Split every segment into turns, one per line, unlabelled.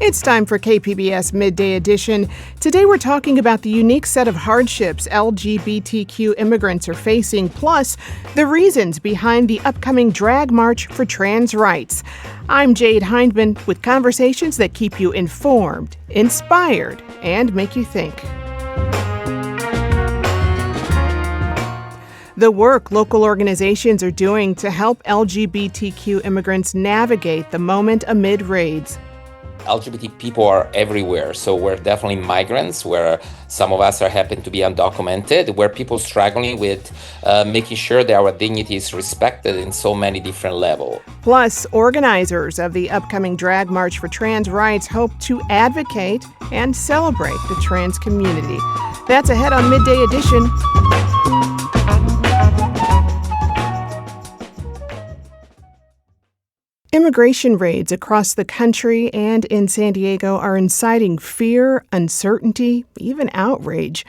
It's time for KPBS Midday Edition. Today we're talking about the unique set of hardships LGBTQ immigrants are facing, plus the reasons behind the upcoming drag march for trans rights. I'm Jade Hindman with conversations that keep you informed, inspired, and make you think. The work local organizations are doing to help LGBTQ immigrants navigate the moment amid raids.
LGBT people are everywhere, so we're definitely migrants, where some of us are happen to be undocumented, where people struggling with making sure that our dignity is respected in so many different levels.
Plus, organizers of the upcoming drag march for trans rights hope to advocate and celebrate the trans community. That's ahead on Midday Edition. Immigration raids across the country and in San Diego are inciting fear, uncertainty, even outrage.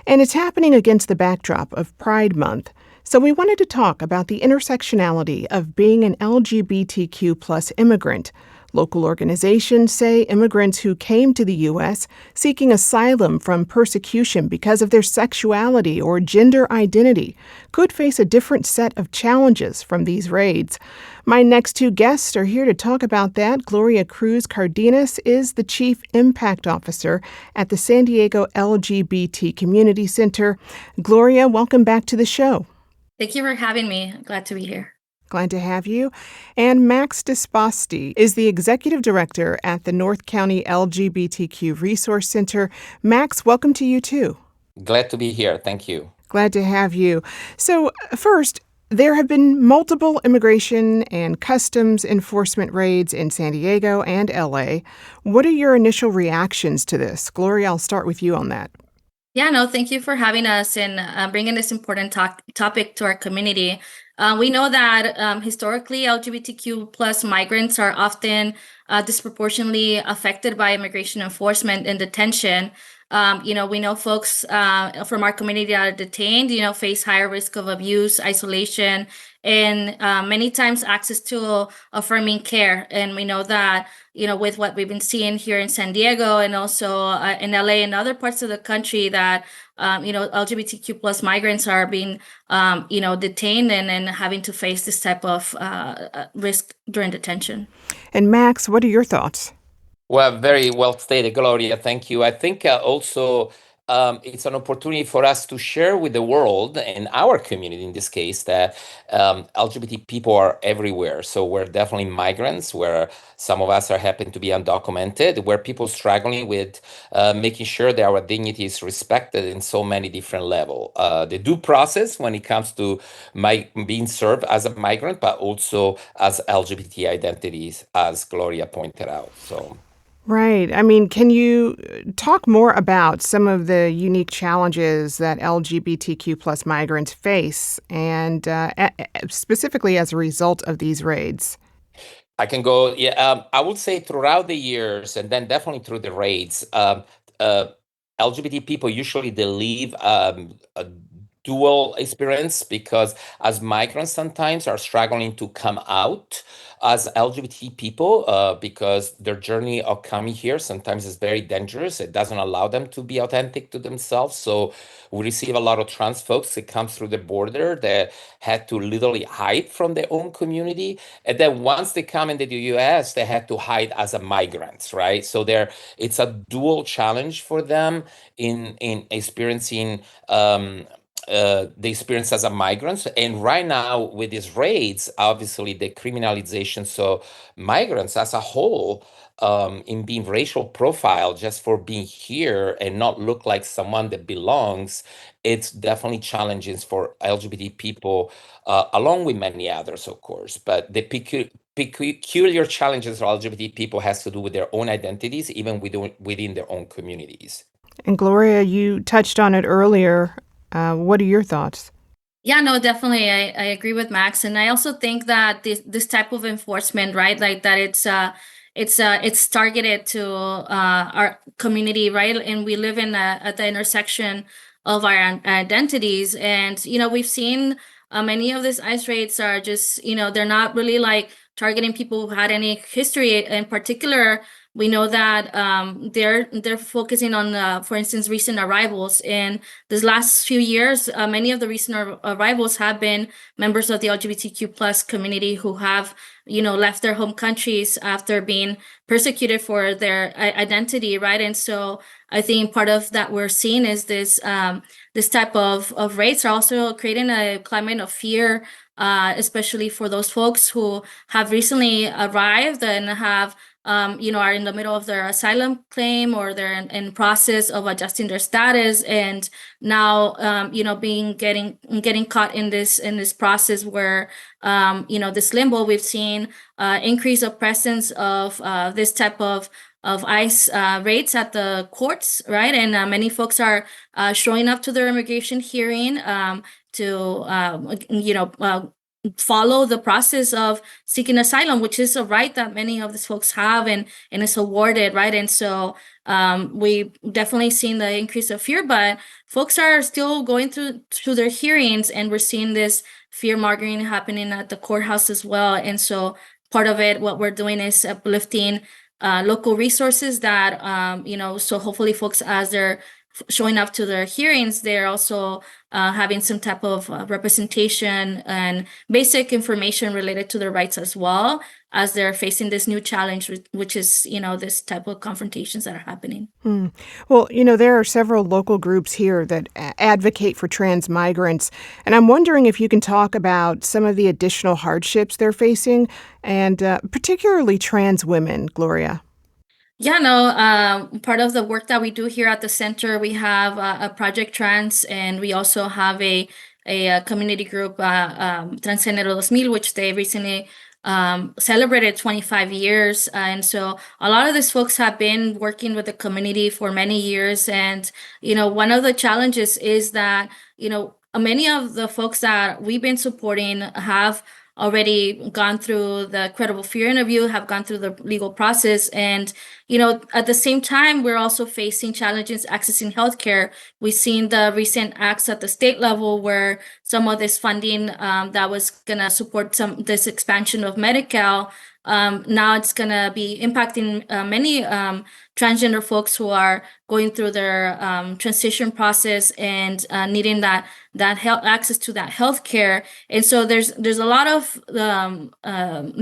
And it's happening against the backdrop of Pride Month. So we wanted to talk about the intersectionality of being an LGBTQ plus immigrant. Local organizations say immigrants who came to the U.S. seeking asylum from persecution because of their sexuality or gender identity could face a different set of challenges from these raids. My next two guests are here to talk about that. Gloria Cruz Cardenas is the Chief Impact Officer at the San Diego LGBT Community Center. Gloria, welcome back to the show.
Thank you for having me. Glad to be here.
Glad to have you. And Max Disposti is the Executive Director at the North County LGBTQ Resource Center. Max, welcome to you too.
Glad to be here. Thank you.
Glad to have you. So first, there have been multiple immigration and customs enforcement raids in San Diego and LA. What are your initial reactions to this? Gloria, I'll start with you on that.
Thank you for having us and bringing this important topic to our community. We know that historically, LGBTQ plus migrants are often disproportionately affected by immigration enforcement and detention. We know folks from our community that are detained, face higher risk of abuse, isolation, and many times access to affirming care. And we know that, with what we've been seeing here in San Diego and also in LA and other parts of the country, that LGBTQ plus migrants are being, detained and having to face this type of risk during detention.
And Max, what are your thoughts?
Well, very well stated, Gloria. Thank you. I think also it's an opportunity for us to share with the world and our community, in this case, that LGBT people are everywhere. So we're definitely migrants, where some of us are happen to be undocumented, where people struggling with making sure that our dignity is respected in so many different levels. The due process when it comes to being served as a migrant, but also as LGBT identities, as Gloria pointed out. So.
Right. I mean, can you talk more about some of the unique challenges that LGBTQ plus migrants face, and specifically as a result of these raids?
I can go. I would say throughout the years, and then definitely through the raids, LGBT people usually they live a dual experience, because as migrants sometimes are struggling to come out as LGBT people because their journey of coming here sometimes is very dangerous. It doesn't allow them to be authentic to themselves. So we receive a lot of trans folks that come through the border that had to literally hide from their own community. And then once they come into the US, they had to hide as a migrants, right? So it's a dual challenge for them in experiencing the experience as a migrant. And right now with these raids, obviously the criminalization, so migrants as a whole, in being racial profiled just for being here and not look like someone that belongs, it's definitely challenges for LGBT people, along with many others, of course. But the peculiar challenges for LGBT people has to do with their own identities, even within their own communities.
And Gloria, you touched on it earlier. What are your thoughts?
Definitely. I agree with Max. And I also think that this type of enforcement, right, like that it's targeted to our community, right? And we live at the intersection of our identities. And, we've seen many of these ICE raids are just, they're not really like targeting people who had any history. In particular, we know that they're focusing on, for instance, recent arrivals. In this last few years, many of the recent arrivals have been members of the LGBTQ plus community who have, left their home countries after being persecuted for their identity, right? And so I think part of that we're seeing is this type of rates are also creating a climate of fear, especially for those folks who have recently arrived and have are in the middle of their asylum claim, or they're in process of adjusting their status, and now getting caught in this process where this limbo. We've seen increase of presence of this type of ICE raids at the courts, right? And many folks are showing up to their immigration hearing to follow the process of seeking asylum, which is a right that many of these folks have and is awarded, right? And so we definitely seen the increase of fear, but folks are still going through their hearings, and we're seeing this fear mongering happening at the courthouse as well. And so part of it, what we're doing is uplifting local resources that, so hopefully folks, as they're showing up to their hearings, they're also having some type of representation and basic information related to their rights, as well as they're facing this new challenge, which is, this type of confrontations that are happening.
Well, there are several local groups here that advocate for trans migrants, and I'm wondering if you can talk about some of the additional hardships they're facing, and particularly trans women, Gloria.
Yeah, no, part of the work that we do here at the center, we have a Project Trans, and we also have a community group, Transgénero 2000, which they recently celebrated 25 years. And so a lot of these folks have been working with the community for many years. And, one of the challenges is that, many of the folks that we've been supporting have already gone through the credible fear interview, have gone through the legal process. And, at the same time, we're also facing challenges accessing healthcare. We've seen the recent acts at the state level where some of this funding that was going to support this expansion of Medi-Cal, now it's going to be impacting many transgender folks who are going through their transition process and needing that access to that health care. And so there's a lot of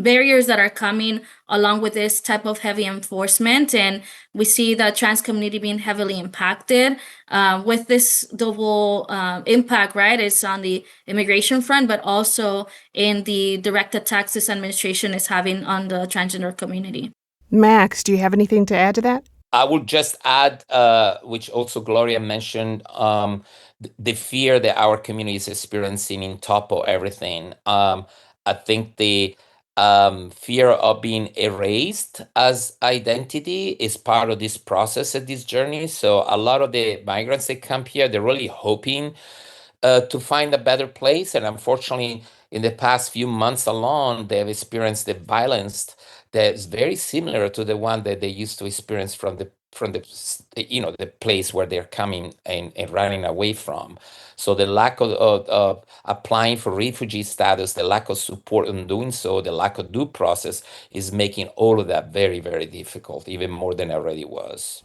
barriers that are coming along with this type of heavy enforcement, and we see the trans community being heavily impacted with this double impact, right? It's on the immigration front, but also in the direct attacks this administration is having on the transgender community.
Max, do you have anything to add to that?
I would just add, which also Gloria mentioned, the fear that our community is experiencing in top of everything. I think the fear of being erased as identity is part of this process and this journey. So a lot of the migrants that come here, they're really hoping to find a better place. And unfortunately, in the past few months alone, they have experienced the violence that is very similar to the one that they used to experience from the the place where they're coming and running away from. So the lack of applying for refugee status, the lack of support in doing so, the lack of due process is making all of that very, very difficult, even more than it already was.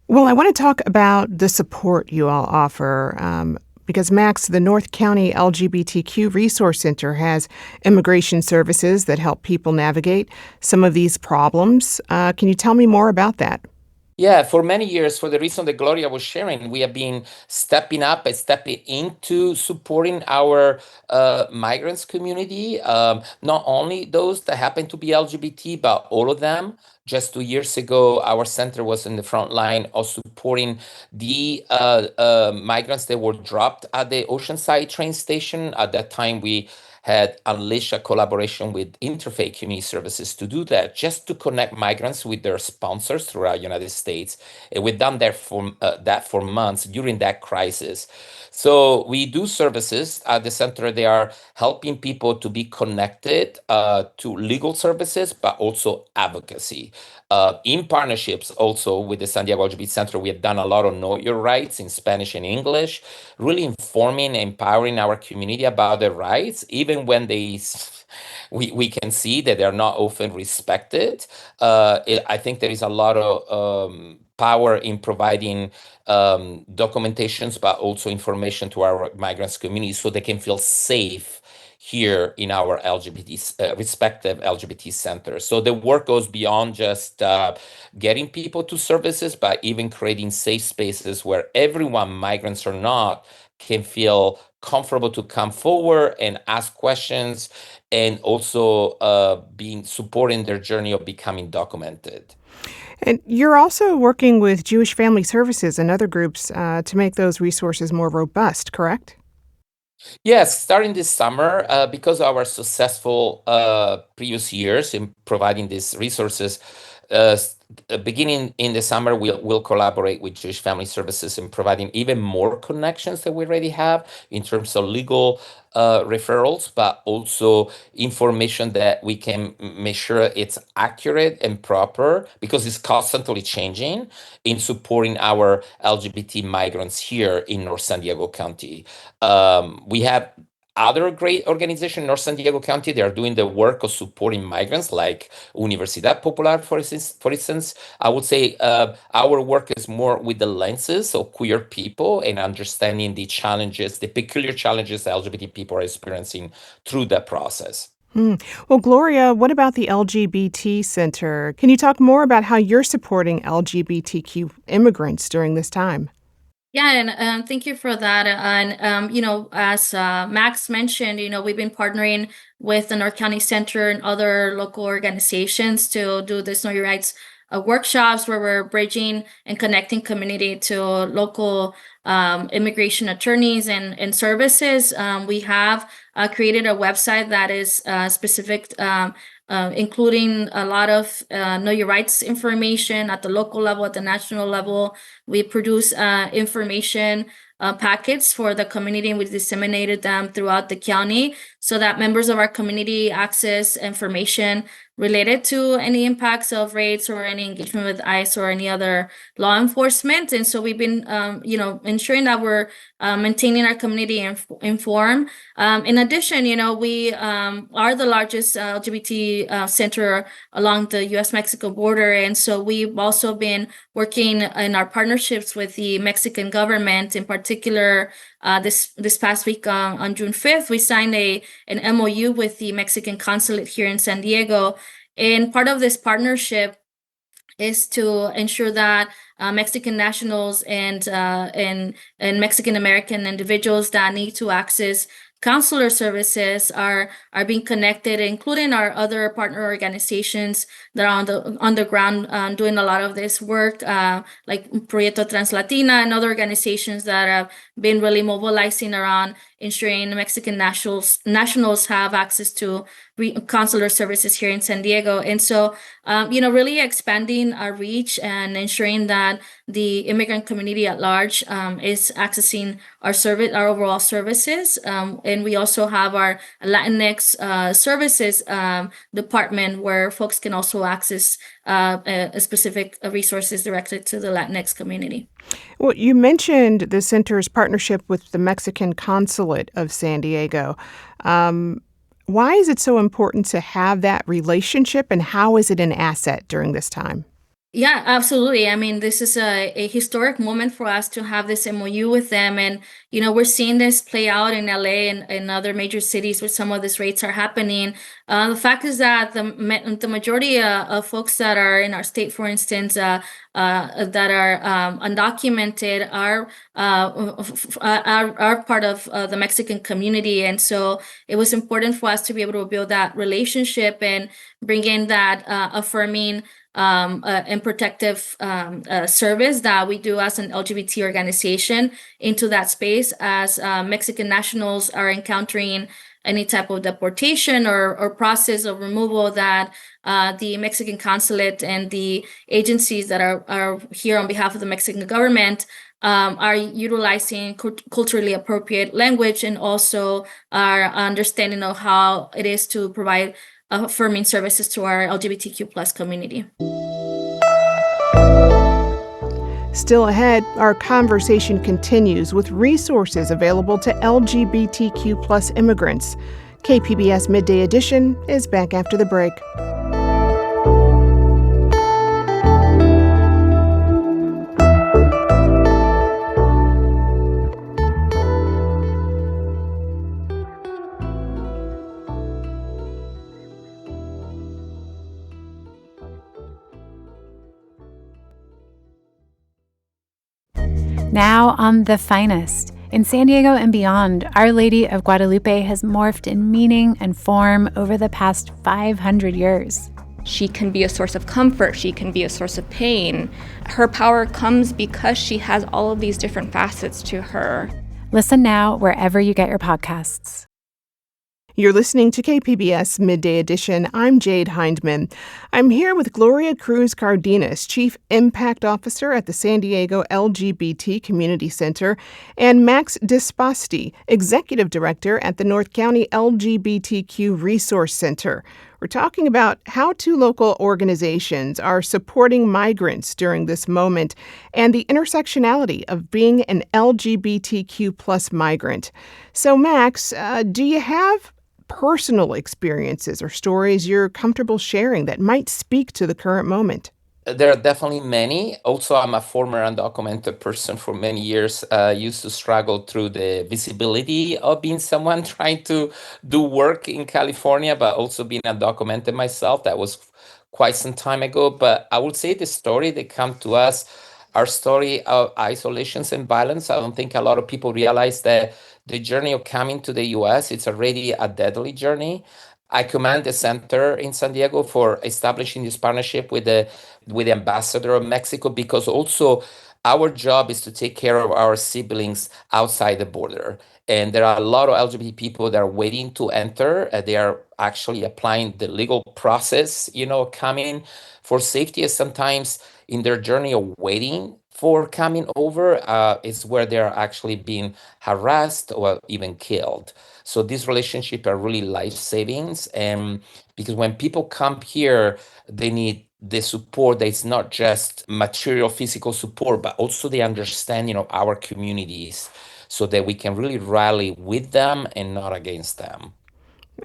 Well, I want to talk about the support you all offer. Because, Max, the North County LGBTQ Resource Center has immigration services that help people navigate some of these problems. Can you tell me more about that?
Yeah, for many years, for the reason that Gloria was sharing, we have been stepping up and stepping into supporting our migrants community, not only those that happen to be LGBT, but all of them. Just 2 years ago, our center was in the front line of supporting the migrants that were dropped at the Oceanside train station. At that time, we had unleashed a collaboration with Interfaith Community Services to do that, just to connect migrants with their sponsors throughout the United States. And we've done that for months during that crisis. So we do services at the center. They are helping people to be connected to legal services, but also advocacy. In partnerships also with the San Diego LGBT Center, we have done a lot of Know Your Rights in Spanish and English, really informing and empowering our community about their rights, even when they we can see that they're not often respected. I think there is a lot of power in providing documentations, but also information to our migrants community so they can feel safe here in our respective LGBT centers. So the work goes beyond just getting people to services, but even creating safe spaces where everyone, migrants or not, can feel comfortable to come forward and ask questions, and also being supporting their journey of becoming documented.
And you're also working with Jewish Family Services and other groups to make those resources more robust, correct?
Yes, starting this summer, because of our successful previous years in providing these resources, beginning in the summer, we'll collaborate with Jewish Family Services in providing even more connections that we already have in terms of legal referrals, but also information that we can make sure it's accurate and proper, because it's constantly changing, in supporting our LGBT migrants here in North San Diego County. We have other great organizations in North San Diego County. They are doing the work of supporting migrants, like Universidad Popular, for instance. I would say our work is more with the lenses of queer people and understanding the challenges, the peculiar challenges that LGBT people are experiencing through that process.
Well, Gloria, what about the LGBT Center? Can you talk more about how you're supporting LGBTQ immigrants during this time?
Yeah, and thank you for that. And as Max mentioned, we've been partnering with the North County Center and other local organizations to do this Know Your Rights workshops, where we're bridging and connecting community to local immigration attorneys and services. We have created a website that is specific. Including a lot of Know Your Rights information at the local level, at the national level. We produce information packets for the community, and we disseminated them throughout the county so that members of our community access information related to any impacts of raids or any engagement with ICE or any other law enforcement. And so we've been, ensuring that we're maintaining our community informed. In addition, we are the largest LGBT center along the U.S.-Mexico border. And so we've also been working in our partnerships with the Mexican government. In particular, this past week on June 5th, we signed an MOU with the Mexican consulate here in San Diego. And part of this partnership is to ensure that Mexican nationals and Mexican American individuals that need to access consular services are being connected, including our other partner organizations that are on the ground doing a lot of this work, like Proyecto Translatina and other organizations that have been really mobilizing around ensuring Mexican nationals have access to consular services here in San Diego. And so, really expanding our reach and ensuring that the immigrant community at large is accessing our overall services. And we also have our Latinx services department, where folks can also access specific resources directed to the Latinx community.
Well, you mentioned the center's partnership with the Mexican consulate of San Diego. Why is it so important to have that relationship, and how is it an asset during this time?
Yeah, absolutely. I mean, this is a historic moment for us to have this MOU with them. And, we're seeing this play out in LA and other major cities where some of these rates are happening. The fact is that the majority of folks that are in our state, for instance, that are undocumented are part of the Mexican community. And so it was important for us to be able to build that relationship and bring in that affirming and protective service that we do as an LGBT organization into that space, as Mexican nationals are encountering any type of deportation or process of removal, that the Mexican consulate and the agencies that are here on behalf of the Mexican government are utilizing culturally appropriate language, and also our understanding of how it is to provide affirming services to our LGBTQ plus community.
Still ahead, our conversation continues with resources available to LGBTQ plus immigrants. KPBS Midday Edition is back after the break.
Now on The Finest. In San Diego and beyond, Our Lady of Guadalupe has morphed in meaning and form over the past 500 years.
She can be a source of comfort. She can be a source of pain. Her power comes because she has all of these different facets to her.
Listen now wherever you get your podcasts.
You're listening to KPBS Midday Edition. I'm Jade Hindman. I'm here with Gloria Cruz Cardenas, Chief Impact Officer at the San Diego LGBT Community Center, and Max Dispasti, Executive Director at the North County LGBTQ Resource Center. We're talking about how two local organizations are supporting migrants during this moment and the intersectionality of being an LGBTQ plus migrant. So, Max, do you have personal experiences or stories you're comfortable sharing that might speak to the current moment?
There are definitely many. Also, I'm a former undocumented person for many years. Used to struggle through the visibility of being someone trying to do work in California, but also being undocumented myself. That was quite some time ago. But I would say the story that come to us, our story of isolations and violence. I don't think a lot of people realize that the journey of coming to the U.S. it's already a deadly journey. I commend the center in San Diego for establishing this partnership with the ambassador of Mexico, because also our job is to take care of our siblings outside the border. And there are a lot of LGBT people that are waiting to enter. They are actually applying the legal process, coming for safety. And sometimes in their journey of waiting for coming over is where they are actually being harassed or even killed. So these relationships are really life savings. And because when people come here, they need the support that's not just material, physical support, but also the understanding of our communities so that we can really rally with them and not against them.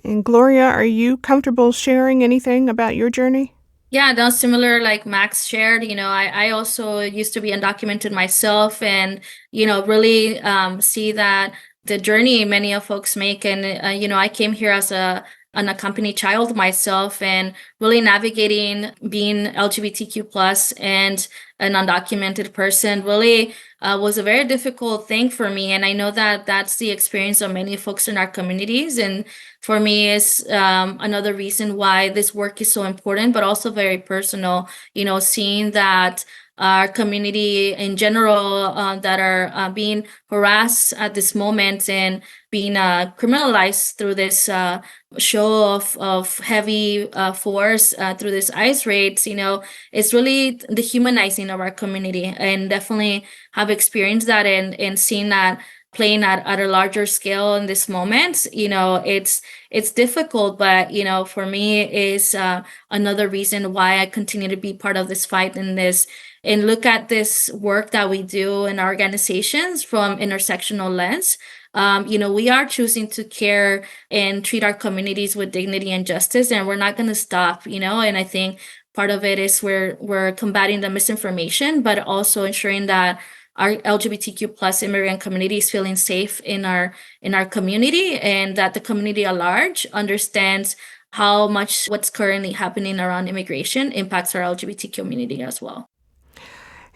And Gloria, are you comfortable sharing anything about your journey?
Yeah, no, similar like Max shared, I also used to be undocumented myself and, really see that the journey many of folks make. And, I came here as an unaccompanied child myself and really navigating being LGBTQ plus and an undocumented person really was a very difficult thing for me. And I know that that's the experience of many folks in our communities. And for me is another reason why this work is so important, but also very personal, seeing that our community in general that are being harassed at this moment and being criminalized through this show of heavy force through this ICE raids, it's really dehumanizing of our community, and definitely have experienced that and seen that playing at a larger scale in this moment. It's difficult, but for me is another reason why I continue to be part of this fight and look at this work that we do in our organizations from intersectional lens. We are choosing to care and treat our communities with dignity and justice, and we're not going to stop, and I think part of it is we're combating the misinformation, but also ensuring that our LGBTQ plus immigrant community is feeling safe in our community, and that the community at large understands how much what's currently happening around immigration impacts our LGBT community as well.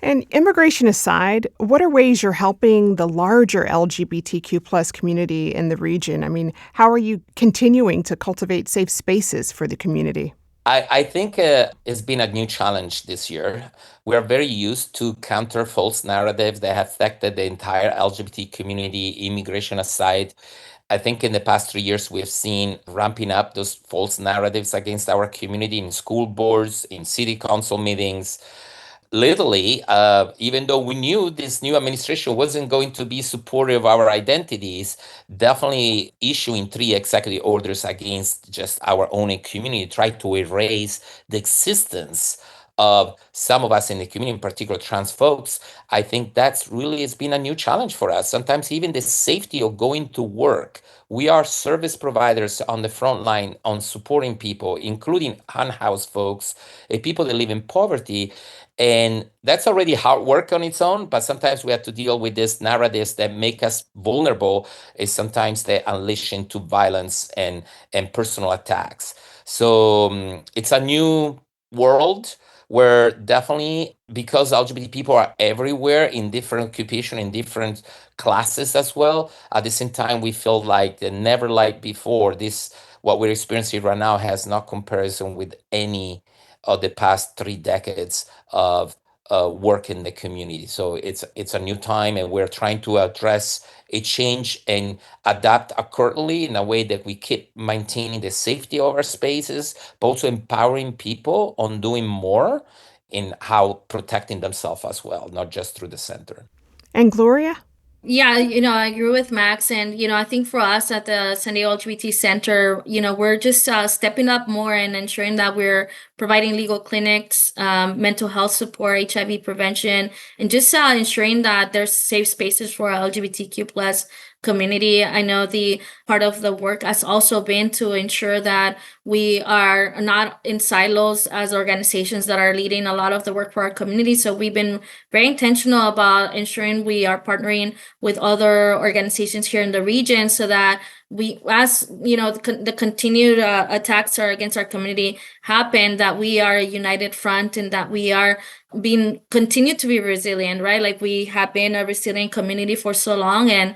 And immigration aside, what are ways you're helping the larger LGBTQ plus community in the region? I mean, how are you continuing to cultivate safe spaces for the community?
I think it's been a new challenge this year. We are very used to counter false narratives that have affected the entire LGBT community, immigration aside. I think in the past 3 years, we've seen ramping up those false narratives against our community in school boards, in city council meetings. Literally, even though we knew this new administration wasn't going to be supportive of our identities, definitely issuing 3 executive orders against just our own community, try to erase the existence of some of us in the community, in particular trans folks, I think that's really has been a new challenge for us. Sometimes even the safety of going to work. We are service providers on the front line on supporting people, including unhoused folks, people that live in poverty. And that's already hard work on its own, but sometimes we have to deal with these narratives that make us vulnerable, is sometimes they unleash into violence and personal attacks. So it's a new world where definitely, because LGBT people are everywhere in different occupation, in different classes as well, at the same time we feel like never like before. This, what we're experiencing right now, has no comparison with any of the past 3 decades of work in the community. So it's a new time, and we're trying to address a change and adapt accordingly in a way that we keep maintaining the safety of our spaces, but also empowering people on doing more in how protecting themselves as well, not just through the center.
And Gloria?
Yeah, I agree with Max. And, I think for us at the San Diego LGBT Center, we're just stepping up more and ensuring that we're providing legal clinics, mental health support, HIV prevention, and just ensuring that there's safe spaces for our LGBTQ plus community. I know the part of the work has also been to ensure that we are not in silos as organizations that are leading a lot of the work for our community. So we've been very intentional about ensuring we are partnering with other organizations here in the region so that we, as the continued attacks are against our community happen, that we are a united front and that we are continue to be resilient, right? Like we have been a resilient community for so long, and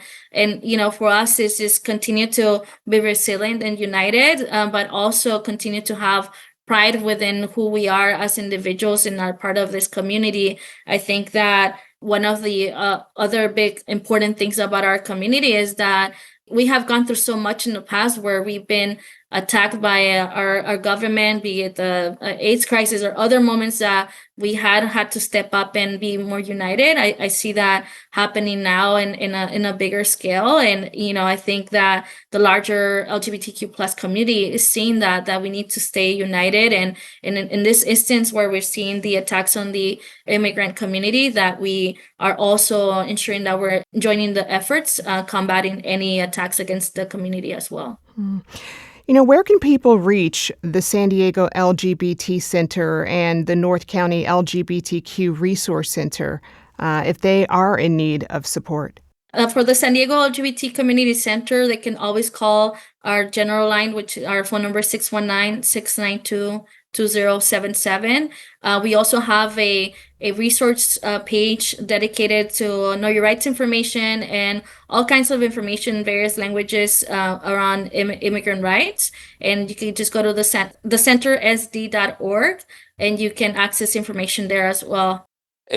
for us it's just continue to be resilient and united, but also continue to have pride within who we are as individuals and are part of this community. I think that one of the other big important things about our community is that we have gone through so much in the past where we've been attacked by our government, be it the AIDS crisis or other moments that we had to step up and be more united. I see that happening now in a bigger scale. And, I think that the larger LGBTQ plus community is seeing that we need to stay united. And in this instance where we're seeing the attacks on the immigrant community, that we are also ensuring that we're joining the efforts, combating any attacks against the community as well.
Where can people reach the San Diego LGBT Center and the North County LGBTQ Resource Center if they are in need of support?
For the San Diego LGBT Community Center, they can always call our general line, which our phone number is 619-692-2077. We also have a resource page dedicated to know your rights information and all kinds of information in various languages around immigrant rights. And you can just go to the centersd.org and you can access information there as well.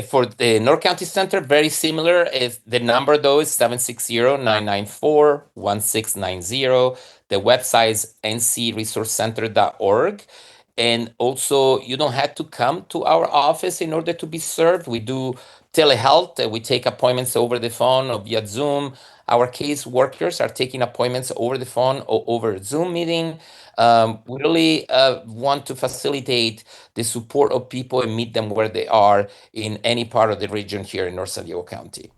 For the North County Center, very similar. The number, though, is 760-994-1690. The website is ncresourcecenter.org. And also, you don't have to come to our office in order to be served. We do telehealth. We take appointments over the phone or via Zoom. Our case workers are taking appointments over the phone or over Zoom meeting. We really want to facilitate the support of people and meet them where they are in any part of the region here in North San Diego County.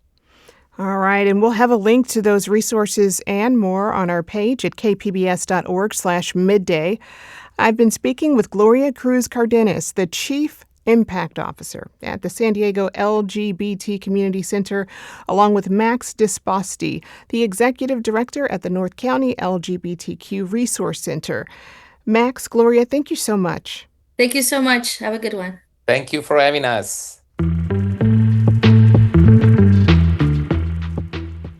All right, and we'll have a link to those resources and more on our page at kpbs.org/midday. I've been speaking with Gloria Cruz Cardenas, the Chief Impact Officer at the San Diego LGBT Community Center, along with Max Disposti, the Executive Director at the North County LGBTQ Resource Center. Max, Gloria, thank you so much.
Thank you so much. Have a good one.
Thank you for having us.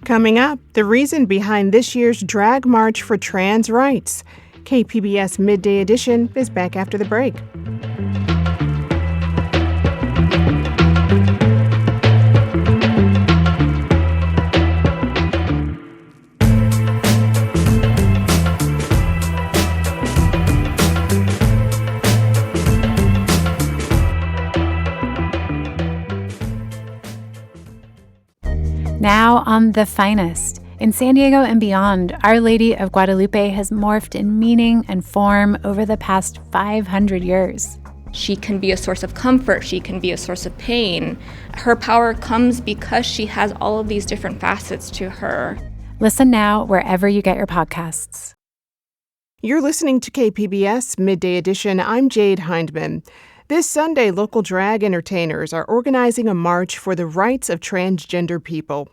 Coming up, the reason behind this year's drag march for trans rights. KPBS Midday Edition is back after the break.
Now on The Finest. In San Diego and beyond, Our Lady of Guadalupe has morphed in meaning and form over the past 500 years.
She can be a source of comfort. She can be a source of pain. Her power comes because she has all of these different facets to her.
Listen now wherever you get your podcasts.
You're listening to KPBS Midday Edition. I'm Jade Hindman. This Sunday, local drag entertainers are organizing a march for the rights of transgender people.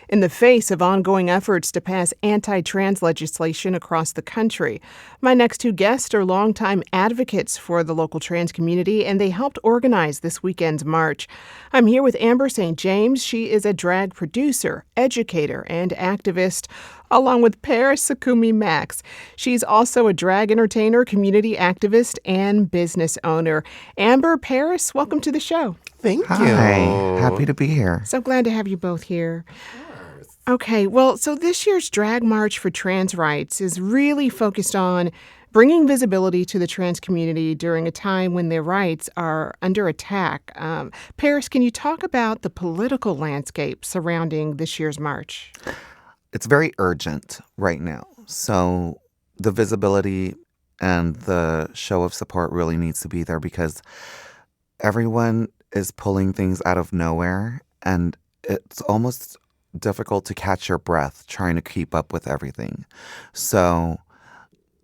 In the face of ongoing efforts to pass anti-trans legislation across the country, my next two guests are longtime advocates for the local trans community, and they helped organize this weekend's march. I'm here with Amber St. James. She is a drag producer, educator, and activist, along with Paris Sakumi Max. She's also a drag entertainer, community activist, and business owner. Amber, Paris, welcome to the show.
Thank you.
Hi, happy to be here.
So glad to have you both here. Okay, well, so this year's Drag March for Trans Rights is really focused on bringing visibility to the trans community during a time when their rights are under attack. Paris, can you talk about the political landscape surrounding this year's march?
It's very urgent right now. So the visibility and the show of support really needs to be there because everyone is pulling things out of nowhere, and it's almost difficult to catch your breath trying to keep up with everything. So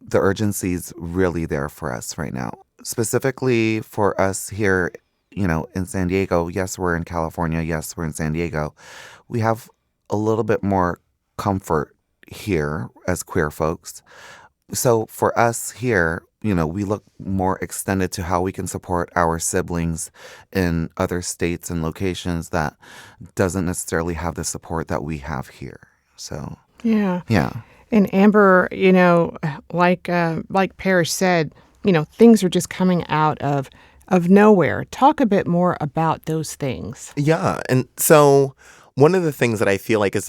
the urgency is really there for us right now. Specifically for us here, in San Diego, yes, we're in California, yes, we're in San Diego. We have a little bit more comfort here as queer folks. So for us here, we look more extended to how we can support our siblings in other states and locations that doesn't necessarily have the support that we have here. So, yeah.
And Amber, like Paris said, things are just coming out of nowhere. Talk a bit more about those things.
Yeah. And so one of the things that I feel like is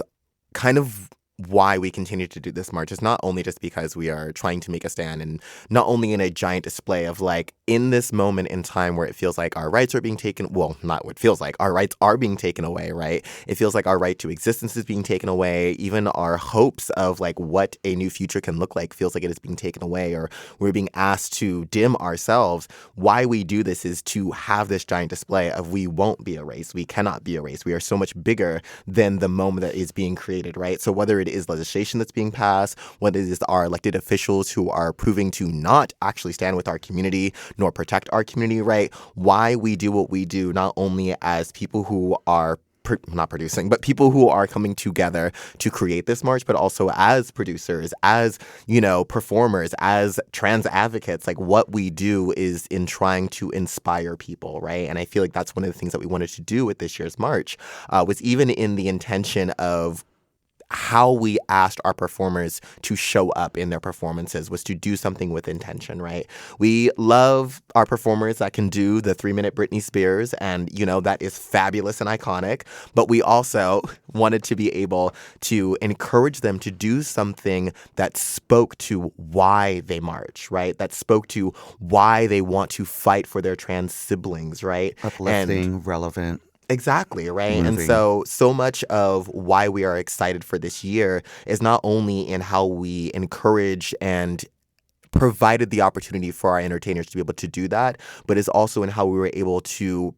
kind of why we continue to do this march is not only just because we are trying to make a stand and not only in a giant display of like in this moment in time where it feels like our rights are being taken, well, not what it feels like, our rights are being taken away, right? It feels like our right to existence is being taken away. Even our hopes of like what a new future can look like feels like it is being taken away, or we're being asked to dim ourselves. Why we do this is to have this giant display of we won't be erased. We cannot be erased. We are so much bigger than the moment that is being created, right? So whether it is legislation that's being passed, whether it is our elected officials who are proving to not actually stand with our community nor protect our community, right? Why we do what we do, not only as people who are not producing, but people who are coming together to create this march, but also as producers, as, performers, as trans advocates, like what we do is in trying to inspire people, right? And I feel like that's one of the things that we wanted to do with this year's march, was even in the intention of how we asked our performers to show up in their performances was to do something with intention, right? We love our performers that can do the 3-minute Britney Spears, and, that is fabulous and iconic. But we also wanted to be able to encourage them to do something that spoke to why they march, right? That spoke to why they want to fight for their trans siblings, right?
Uplifting, relevant.
Exactly, right?
Moving.
And so much of why we are excited for this year is not only in how we encourage and provided the opportunity for our entertainers to be able to do that, but is also in how we were able to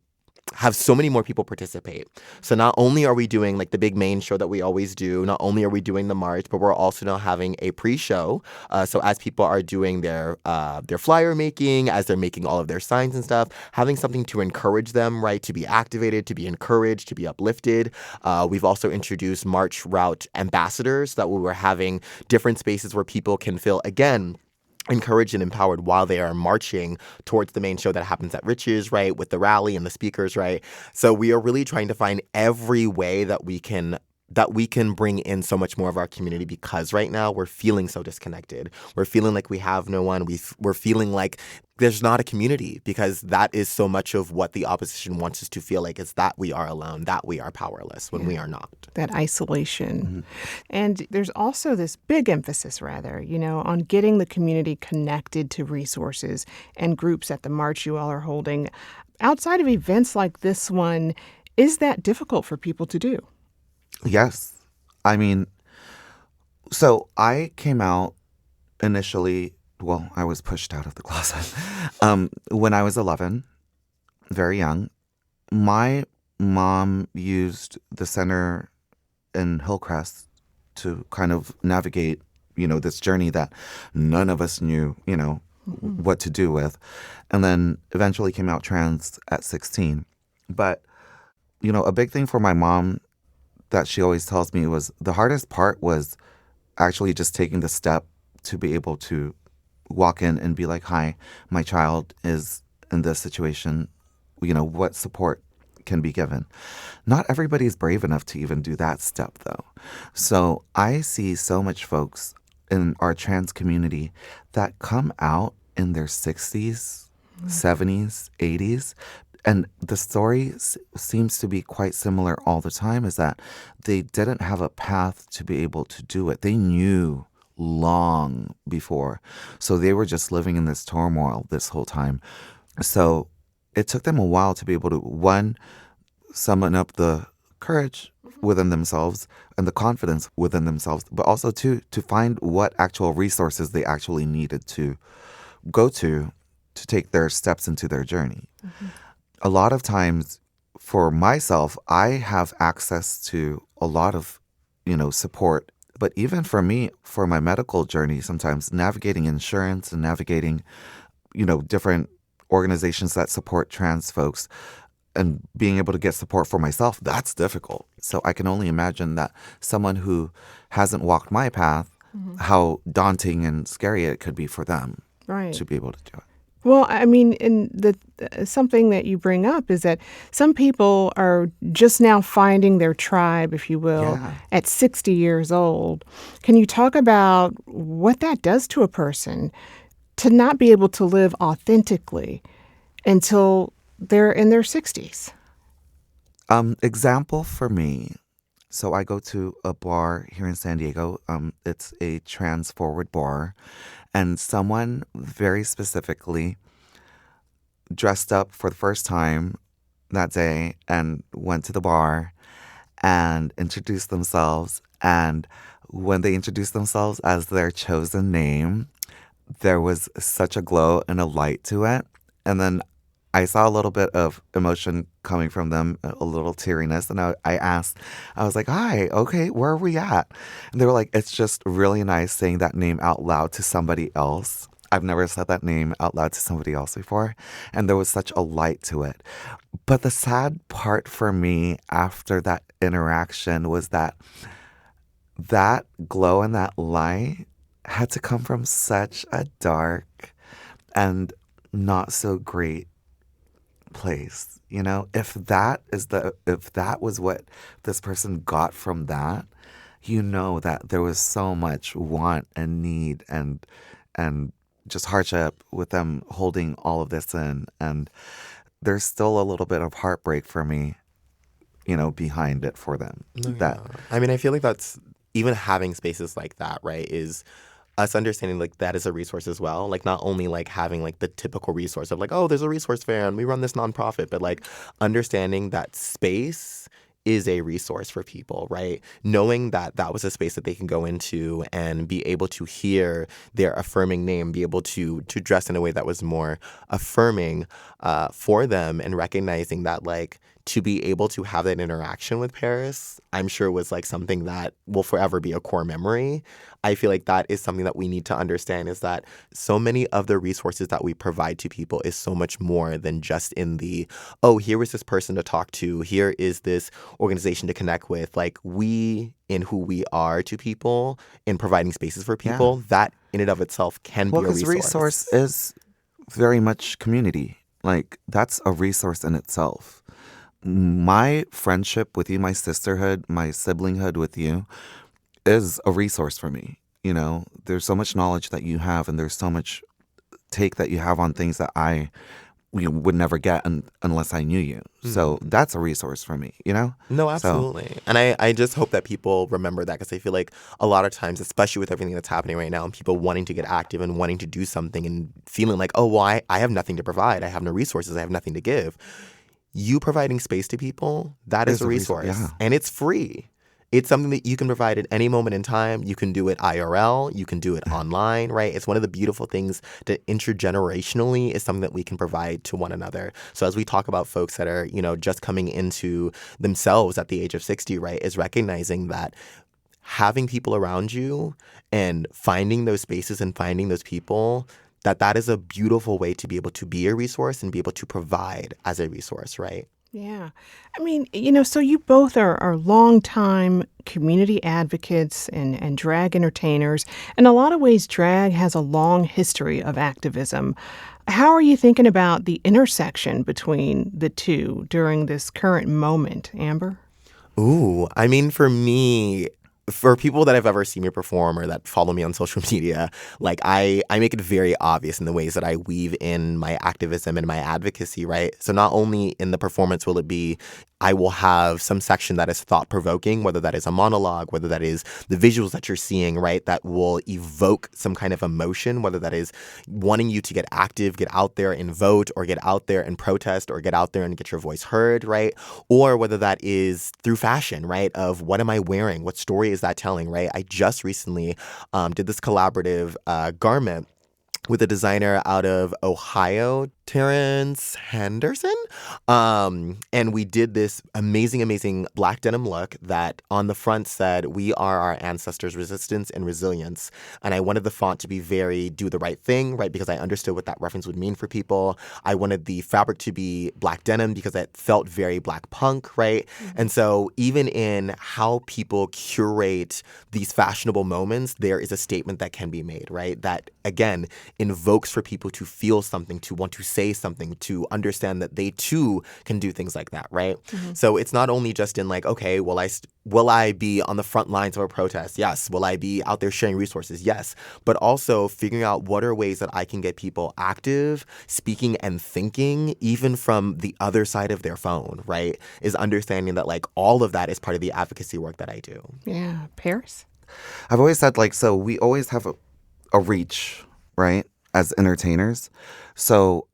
have so many more people participate. So not only are we doing like the big main show that we always do, not only are we doing the march, but we're also now having a pre-show. So as people are doing their flyer making, as they're making all of their signs and stuff, having something to encourage them, right, to be activated, to be encouraged, to be uplifted. We've also introduced March Route ambassadors, so that we were having different spaces where people can feel, again, encouraged and empowered while they are marching towards the main show that happens at Rich's, right, with the rally and the speakers, right? So we are really trying to find every way that we can bring in so much more of our community, because right now we're feeling so disconnected. We're feeling like we have no one. We're feeling like there's not a community, because that is so much of what the opposition wants us to feel like, is that we are alone, that we are powerless when we are not.
That isolation. Mm-hmm. And there's also this big emphasis, on getting the community connected to resources and groups at the march you all are holding. Outside of events like this one, is that difficult for people to do?
Yes. I mean, so I came out initially well, I was pushed out of the closet when I was 11, very young. My mom used the center in Hillcrest to kind of navigate, this journey that none of us knew, what to do with. And then eventually came out trans at 16. But, a big thing for my mom that she always tells me was the hardest part was actually just taking the step to be able to walk in and be like, hi, my child is in this situation. What support can be given? Not everybody's brave enough to even do that step, though. So I see so much folks in our trans community that come out in their 60s, 70s, 80s. And the story seems to be quite similar all the time, is that they didn't have a path to be able to do it. They knew long before. So they were just living in this turmoil this whole time. So it took them a while to be able to, one, summon up the courage within themselves and the confidence within themselves, but also two, to find what actual resources they actually needed to go to take their steps into their journey. A lot of times for myself, I have access to a lot of, support. But even for me, for my medical journey, sometimes navigating insurance and navigating, different organizations that support trans folks and being able to get support for myself, that's difficult. So I can only imagine that someone who hasn't walked my path, how daunting and scary it could be for them to be able to do it.
Well, I mean, something that you bring up is that some people are just now finding their tribe, if you will, at 60 years old. Can you talk about what that does to a person to not be able to live authentically until they're in their 60s?
Example for me. So I go to a bar here in San Diego. It's a trans forward bar. And someone very specifically dressed up for the first time that day and went to the bar and introduced themselves. And when they introduced themselves as their chosen name, there was such a glow and a light to it. And then I saw a little bit of emotion coming from them, a little teariness. And I asked, I was like, hi, okay, where are we at? And they were like, it's just really nice saying that name out loud to somebody else. I've never said that name out loud to somebody else before. And there was such a light to it. But the sad part for me after that interaction was that glow and that light had to come from such a dark and not so great place. If that was what this person got from that, that there was so much want and need and just hardship with them holding all of this in. And there's still a little bit of heartbreak for me, behind it for them.
I mean, I feel like that's, even having spaces like that, right, is us understanding like that is a resource as well. Like not only like having like the typical resource of like, oh, there's a resource fair and we run this nonprofit, but like understanding that space is a resource for people, right? Knowing that that was a space that they can go into and be able to hear their affirming name, be able to dress in a way that was more affirming for them, and recognizing that like to be able to have that interaction with Paris, I'm sure was like something that will forever be a core memory. I feel like that is something that we need to understand, is that so many of the resources that we provide to people is so much more than just in the, oh, here is this person to talk to, here is this organization to connect with. Like we, in who we are to people, in providing spaces for people, that in and of itself can be a resource.
Well, because resource is very much community. Like that's a resource in itself. My friendship with you, my sisterhood, my siblinghood with you is a resource for me. There's so much knowledge that you have, and there's so much take that you have on things that I would never get unless I knew you. So that's a resource for me,
No, absolutely. So, and I just hope that people remember that, because I feel like a lot of times, especially with everything that's happening right now and people wanting to get active and wanting to do something and feeling like, oh, well, I have nothing to provide. I have no resources. I have nothing to give. You providing space to people, that is a resource. And it's free. It's something that you can provide at any moment in time. You can do it IRL. You can do it online, right? It's one of the beautiful things that intergenerationally is something that we can provide to one another. So as we talk about folks that are, just coming into themselves at the age of 60, right, is recognizing that having people around you and finding those spaces and finding those people, that is a beautiful way to be able to be a resource and be able to provide as a resource, right?
Yeah. I mean, so you both are longtime community advocates and drag entertainers. In a lot of ways, drag has a long history of activism. How are you thinking about the intersection between the two during this current moment, Amber?
Ooh, I mean, for me, for people that have ever seen me perform or that follow me on social media, like I make it very obvious in the ways that I weave in my activism and my advocacy, right? So not only in the performance will it be, I will have some section that is thought-provoking, whether that is a monologue, whether that is the visuals that you're seeing, right, that will evoke some kind of emotion, whether that is wanting you to get active, get out there and vote, or get out there and protest, or get out there and get your voice heard, right? Or whether that is through fashion, right, of what am I wearing? What story is that telling, right? I just recently did this collaborative garment with a designer out of Ohio, Terrence Henderson. And we did this amazing black denim look that on the front said, "We are our ancestors' resistance and resilience." And I wanted the font to be very do the right thing, right? Because I understood what that reference would mean for people. I wanted the fabric to be black denim because it felt very black punk, right? Mm-hmm. And so even in how people curate these fashionable moments, there is a statement that can be made, right? That, again, invokes for people to feel something, to want to say something, to understand that they too can do things like that, right? Mm-hmm. So it's not only just in like, okay, will I be on the front lines of a protest? Yes. Will I be out there sharing resources? Yes. But also figuring out what are ways that I can get people active, speaking and thinking, even from the other side of their phone, right? Is understanding that like all of that is part of the advocacy work that I do.
Yeah. Paris?
I've always said so we always have a reach, right, as entertainers. So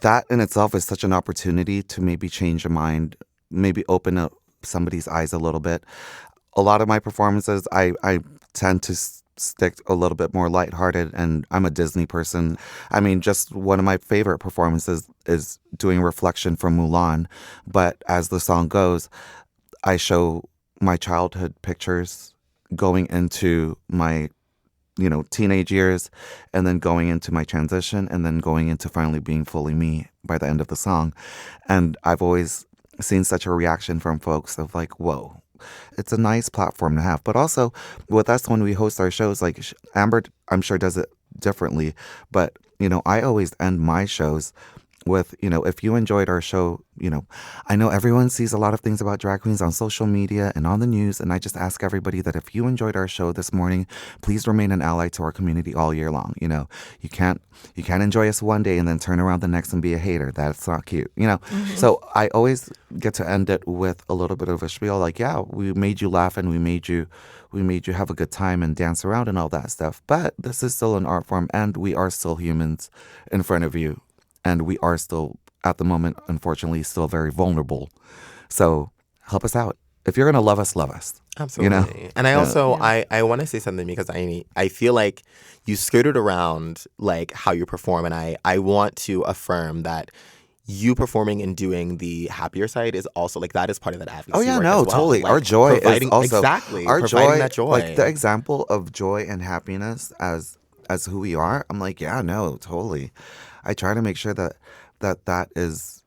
that in itself is such an opportunity to maybe change a mind, maybe open up somebody's eyes a little bit. A lot of my performances, I tend to stick a little bit more lighthearted, and I'm a Disney person. I mean, just one of my favorite performances is doing Reflection from Mulan. But as the song goes, I show my childhood pictures going into my teenage years, and then going into my transition, and then going into finally being fully me by the end of the song. And I've always seen such a reaction from folks of like, whoa, it's a nice platform to have. But also with us, when we host our shows, like Amber, I'm sure does it differently, but I always end my shows with, if you enjoyed our show, I know everyone sees a lot of things about drag queens on social media and on the news. And I just ask everybody that if you enjoyed our show this morning, please remain an ally to our community all year long. You can't enjoy us one day and then turn around the next and be a hater. That's not cute, Mm-hmm. So I always get to end it with a little bit of a spiel like, yeah, we made you laugh and we made you have a good time and dance around and all that stuff. But this is still an art form, and we are still humans in front of you. And we are still, at the moment, unfortunately, still very vulnerable. So help us out. If you're going to love us, love us.
Absolutely. And I also, I want to say something because I feel like you skirted around like how you perform. And I want to affirm that you performing and doing the happier side is also like that is part of that advocacy.
Oh, yeah,
work
no,
as well.
totally.
Like,
our joy is also.
Exactly.
Our
providing
joy,
that joy.
like the example of joy and happiness as who we are. I'm like, yeah, no, totally. I try to make sure that is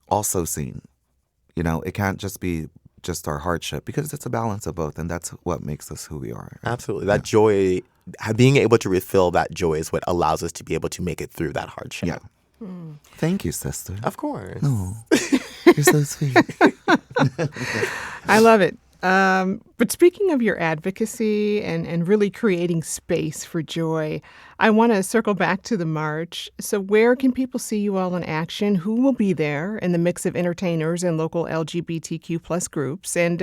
also seen. It can't just be just our hardship, because it's a balance of both, and that's what makes us who we are.
Absolutely. That joy, being able to refill that joy is what allows us to be able to make it through that hardship.
Yeah. Thank you, sister.
Of course.
Oh, you're so sweet.
I love it. But speaking of your advocacy and really creating space for joy, I want to circle back to the march. So where can people see you all in action? Who will be there in the mix of entertainers and local LGBTQ plus groups? And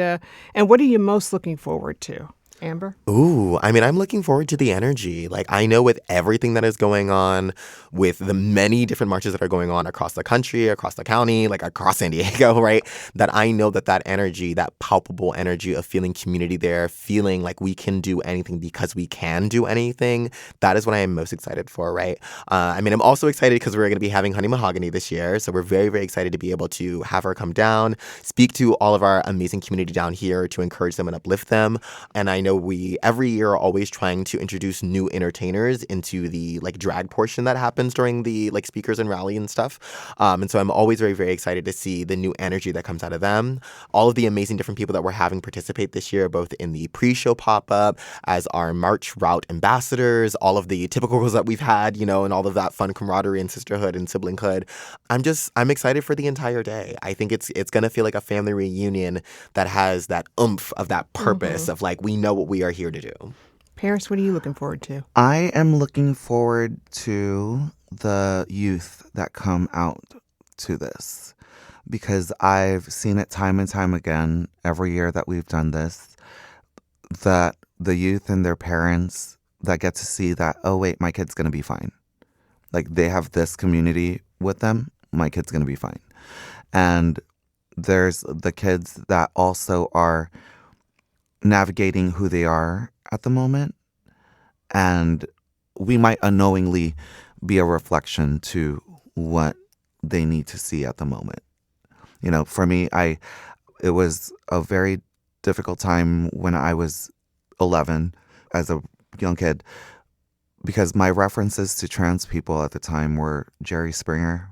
what are you most looking forward to? Amber?
Ooh, I mean, I'm looking forward to the energy. Like, I know with everything that is going on, with the many different marches that are going on across the country, across the county, like across San Diego, right? That I know that energy, that palpable energy of feeling community there, feeling like we can do anything because we can do anything, that is what I am most excited for, right? I mean, I'm also excited because we're going to be having Honey Mahogany this year. So we're very, very excited to be able to have her come down, speak to all of our amazing community down here to encourage them and uplift them. And I know we every year are always trying to introduce new entertainers into the like drag portion that happens during the like speakers and rally and stuff. And so I'm always very, very excited to see the new energy that comes out of them. All of the amazing different people that we're having participate this year, both in the pre-show pop-up as our March route ambassadors, all of the typicals that we've had, you know, and all of that fun camaraderie and sisterhood and siblinghood. I'm excited for the entire day. I think it's going to feel like a family reunion that has that oomph of that purpose of like, we know what we are here to do.
Paris, what are you looking forward to?
I am looking forward to the youth that come out to this because I've seen it time and time again every year that we've done this, that the youth and their parents that get to see that, oh, wait, my kid's going to be fine. Like they have this community with them, my kid's going to be fine. And there's the kids that also are navigating who they are at the moment. And we might unknowingly be a reflection to what they need to see at the moment. You know, for me, it was a very difficult time when I was 11 as a young kid because my references to trans people at the time were Jerry Springer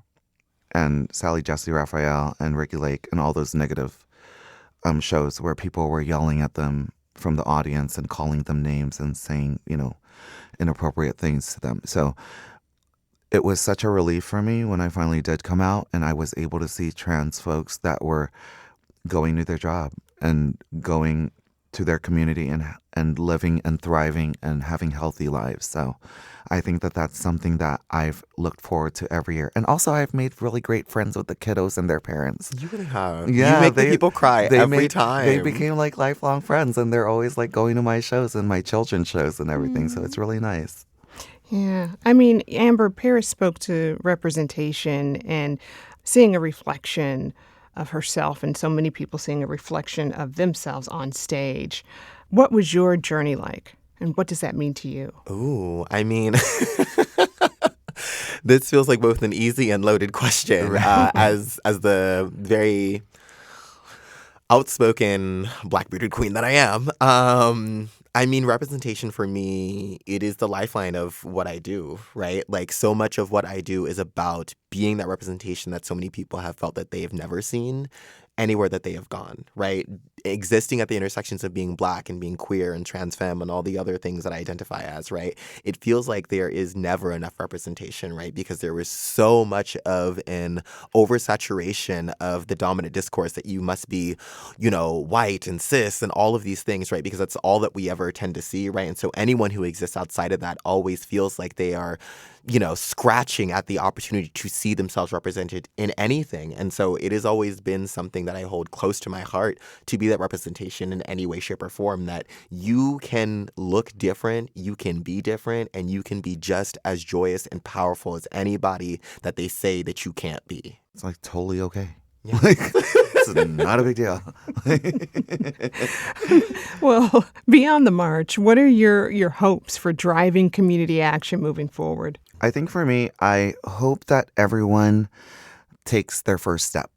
and Sally Jesse Raphael and Ricky Lake and all those negative shows where people were yelling at them from the audience and calling them names and saying, you know, inappropriate things to them. So it was such a relief for me when I finally did come out and I was able to see trans folks that were going to their job and going to their community and living and thriving and having healthy lives. So I think that that's something that I've looked forward to every year. And also I've made really great friends with the kiddos and their parents.
You really have.
Yeah,
you make the people cry every time.
They became like lifelong friends and they're always like going to my shows and my children's shows and everything. So it's really nice.
Yeah. I mean, Amber, Paris spoke to representation and seeing a reflection of herself and so many people seeing a reflection of themselves on stage. What was your journey like? And what does that mean to you?
Ooh, I mean, this feels like both an easy and loaded question. As the very outspoken Black bearded queen that I am, I mean, representation for me, it is the lifeline of what I do, right? Like so much of what I do is about being that representation that so many people have felt that they have never seen anywhere that they have gone, right? Existing at the intersections of being Black and being queer and trans femme and all the other things that I identify as, right? It feels like there is never enough representation, right? Because there was so much of an oversaturation of the dominant discourse that you must be, you know, white and cis and all of these things, right? Because that's all that we ever tend to see, right? And so anyone who exists outside of that always feels like they are, you know, scratching at the opportunity to see themselves represented in anything. And so it has always been something that I hold close to my heart to be that representation in any way, shape, or form, that you can look different, you can be different, and you can be just as joyous and powerful as anybody that they say that you can't be.
It's like totally okay.
Yeah.
It's not a big deal.
Well, beyond the march, what are your hopes for driving community action moving forward?
I think for me, I hope that everyone takes their first step.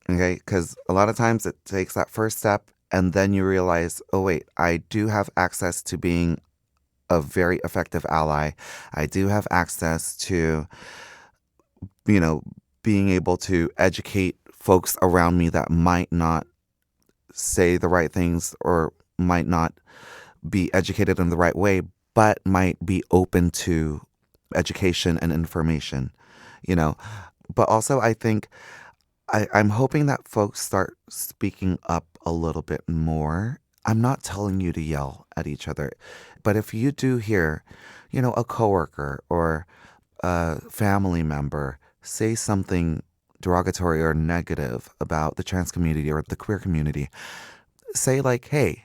Okay? Because a lot of times it takes that first step and then you realize, oh, wait, I do have access to being a very effective ally. I do have access to, you know, being able to educate folks around me that might not say the right things or might not be educated in the right way, but might be open to education and information, you know. But also I think I'm hoping that folks start speaking up a little bit more. I'm not telling you to yell at each other, but if you do hear, you know, a coworker or a family member say something derogatory or negative about the trans community or the queer community, say like, hey,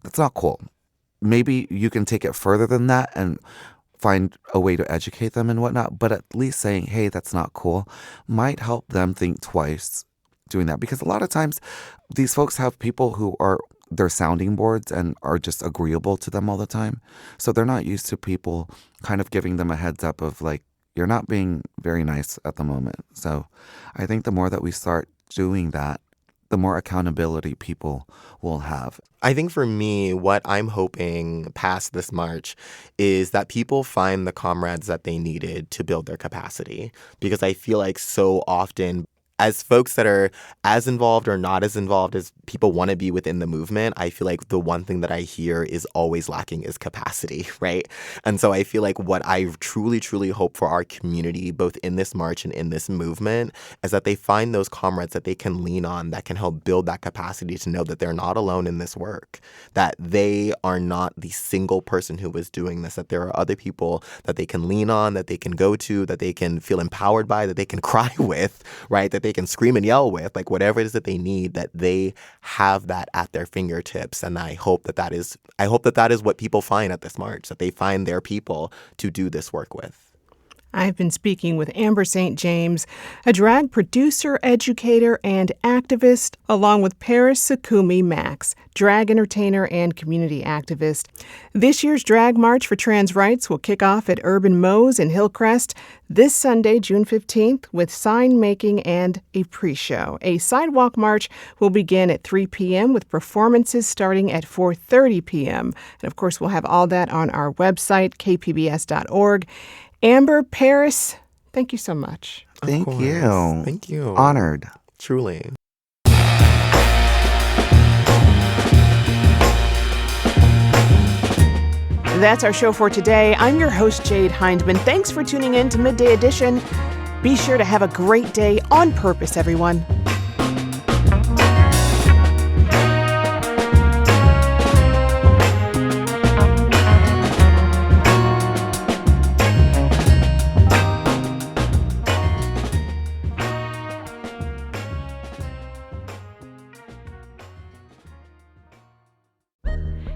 That's not cool. Maybe you can take it further than that and find a way to educate them and whatnot, but at least saying, hey, that's not cool, might help them think twice doing that. Because a lot of times these folks have people who are their sounding boards and are just agreeable to them all the time. So they're not used to people kind of giving them a heads up of like, you're not being very nice at the moment. So I think the more that we start doing that, the more accountability people will have.
I think for me, what I'm hoping past this march is that people find the comrades that they needed to build their capacity. Because I feel like so often, as folks that are as involved or not as involved as people want to be within the movement, I feel like the one thing that I hear is always lacking is capacity, right? And so I feel like what I truly, truly hope for our community, both in this march and in this movement, is that they find those comrades that they can lean on, that can help build that capacity to know that they're not alone in this work, that they are not the single person who is doing this, that there are other people that they can lean on, that they can go to, that they can feel empowered by, that they can cry with, right? That they can scream and yell with, like whatever it is that they need, that they have that at their fingertips. And I hope that is what people find at this march, that they find their people to do this work with.
I've been speaking with Amber St. James, a drag producer, educator, and activist, along with Paris Sakumi Max, drag entertainer and community activist. This year's Drag March for Trans Rights will kick off at Urban Moe's in Hillcrest this Sunday, June 15th, with sign making and a pre-show. A sidewalk march will begin at 3 p.m. with performances starting at 4:30 p.m. And of course, we'll have all that on our website, kpbs.org. Amber, Paris, thank you so much.
Thank you.
Thank you.
Honored.
Truly.
That's our show for today. I'm your host, Jade Hindman. Thanks for tuning in to Midday Edition. Be sure to have a great day on purpose, everyone.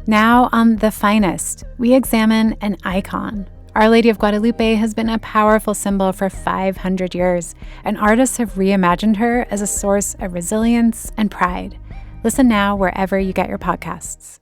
Now on The Finest, we examine an icon. Our Lady of Guadalupe has been a powerful symbol for 500 years, and artists have reimagined her as a source of resilience and pride. Listen now wherever you get your podcasts.